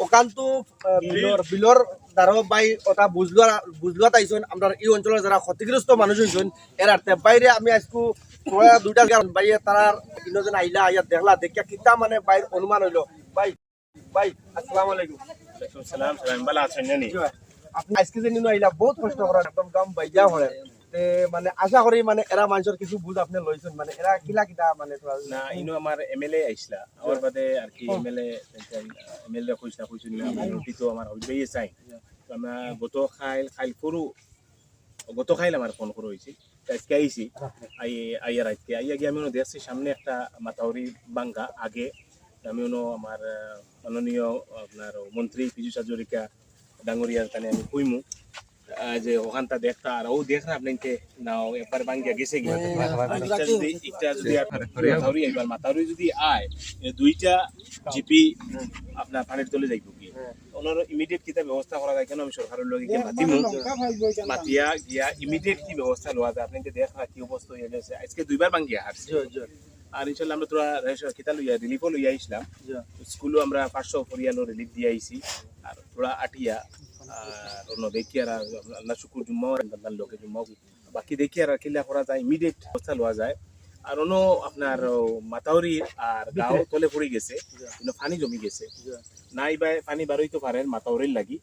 ওখানতো বিলর দ্বারা বাই ওটা বুঝলোয়া তাইছেন আমরা এই অঞ্চলের যারা ক্ষতিগ্রস্ত মানুষ হয়েছেন এর বাইরে আমি আজকে দুইটা বাইরে তারা তিনজন আইলা আইয়া দেখলা দেখিয়া কিতা মানে বাইর অনুমান হইলো ভাই ভাই আসসালামু আলাইকুম। সালাম সালাম ভালো আছেন জানি আপনি আজকে যে নিনো আইলা বহুত কষ্ট করেন একদম কাম বাইজা করে মানে আশা করি মানে এরা মানুষের কিছু বুঝ আপনি লইছেন মানে এরা কিলা কিটা মানে না ইনো আমার এমএলএ আইসলা আমার বাদে আর কি এমএলএ কইসা কইছিল আমার রুটি তো আমার হইবেই চাই তো আমরা গত খাইল আমার ফোন করে হইছি আজকে আইছি আইয়ার আজকে আইয়া গিয়ে আমি দেখছি সামনে একটা মাতাউরি বাঙ্গা আগে আমি আমার মাননীয় আপনার মন্ত্রী পীযুষ হাজরিকা ডাঙ্গরিয়ার কানে আমি কইমু যে ওখানটা দেখতা আর ও দেখরা আপনাকে নাও একবার বাঙ্গিয়া গেছে গিয়ে এবার মাতাউরি যদি আয় দুইটা জিপি আপনার পানির তলে যাইব কি ওনার ইমিডিয়েট কিতা ব্যবস্থা করা যায় কেন আমি সরকারের লগে গিয়ে মাতিয়া গিয়া ইমিডিয়েট কি ব্যবস্থা লওয়া যায় আপনাকে দেখা কি অবস্থা হয়ে গেছে আজকে দুইবার বাঙ্গিয়া হারছে আর ইনশাল্লাহ আমরা তোরা কিতা লইয়া রিলিফও লইয়া আইসলাম স্কুলও আমরা 500 পরিয়ালো রিলিফ দিয়ে আইছি আর তোরা আটিয়া আর অন্য দেখি আর আল্লাহ শুকুর জুম্মাও আর লোকে জুম্মাও বাকি দেখি আর কিলা করা যায় ইমিডিয়েট ব্যবস্থা লওয়া যায় আর অন্য আপনার মাতাউরি আর গাঁও তলে পড়ে গেছে কিন্তু পানি জমি গেছে না এবার পানি বারোইতে পারেন মাতাউরির লাগি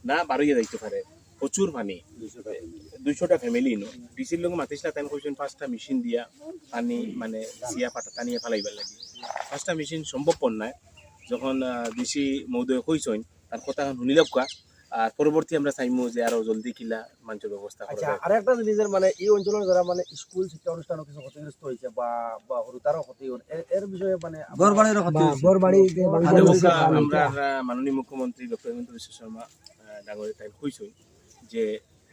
না বারোইয়া যাইতে পারে প্রচুর পানি 200টা ফ্যামিলি ডিসির লোক মাতিসলা তাই কইছেন 5টা মেশিন দিয়া পানি মানে সিয়া পাটা টানিয়ে ফেলাইবার লাগি 5টা মেশিন সম্ভবপর নয় যখন ডিসি মহোদয় কইছেন তার কথা শুনিলাম কা আর পরবর্তী আমরা চাইমু যে আরো জলদি কিলা মানুষের ব্যবস্থা করা যায়। আর একটা জিনিসের মানে এই অঞ্চলের যারা মানে স্কুল শিক্ষা অনুষ্ঠান কিছু ক্ষতিগ্রস্ত হয়েছে বা হরুতারও ক্ষতি এর বিষয়ে মানে আমরা মাননীয় মুখ্যমন্ত্রী ডক্টর হেমন্ত বিশ্ব শর্মা ডাঙরে তাই কইছেন যে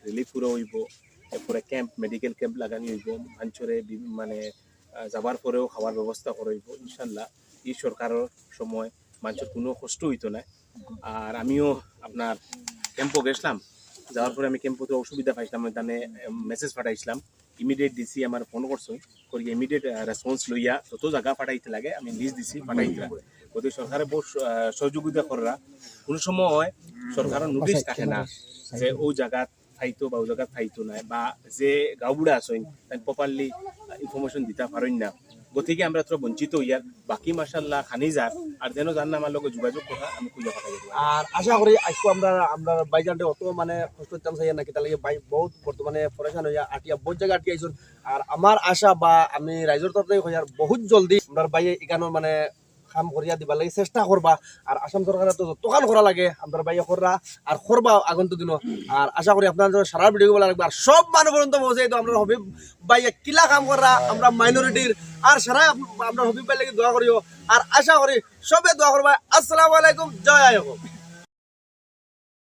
রিলিফ পুরো হইব এরপরে ক্যাম্প মেডিকেল ক্যাম্প লাগানি হইব মানুষরে মানে যাবার পরেও খাওয়ার ব্যবস্থা করাইব ইনশাল্লাহ এই সরকারের সময় মানুষের কোনো কষ্ট হইতো না। আর আমিও আপনার ক্যাম্পও গেছিলাম যাওয়ার পরে আমি ক্যাম্পতে অসুবিধা পাইছিলাম তাহলে মেসেজ পাঠাইছিলাম ইমিডিয়েট ডিসি আমার ফোন করছেন করি ইমিডিয়েট রেসপন্স লইয়া যত জায়গা পাঠাইতে লাগে আমি লিস্ট দিছি পাঠাইছিলাম গতি সরকারের বহু সহযোগিতা করা কোনো সময় সরকারের নোটিশ থাকে না যে ও জায়গা ফাইতো বা ও জায়গা ফাইতো নাই বা যে গাঁওবুড়া আছেন তাই প্রপারলি ইনফরমেশন দিতে পারেন না গতিকে আমরা তো বঞ্চিত হইয়ার বাকি মাশাআল্লাহ খানি যার আর যেন জান না আমার লগে যোগাযোগ করা আমি খুঁজে পাঠাই দেব আর আশা করি আজকে আমরা বাইজানতে অত মানে কষ্ট চান্স হইয়া নাকি তার লাগে বাই বহুত বর্তমানে পরেশান হইয়া আটিয়া বহুত জায়গা আটকে আইছুন আর আমার আশা বা আমি রাইজর তরফ থেকে হইয়ার বহুত জলদি আমরা বাইয়ে এখানে মানে কাম করিয়া দিবার লাগে চেষ্টা করবা আর আসাম সরকারের তো যতখান করা লাগে আমরা বাইয়ে কররা আর করবা আগন্তুক দিন আর আশা করি আপনাদের সারা ভিডিও বলা লাগবে আর সব মানুষ পর্যন্ত পৌঁছে তো আমরা হবিব বাইয়ে কিলা কাম করা আমরা মাইনরিটির আর সারা আমরা হবিব ভাই লাগে দোয়া করিও আর আশা করি সবে দোয়া করবা। আসসালামু আলাইকুম, জয় আয়ব।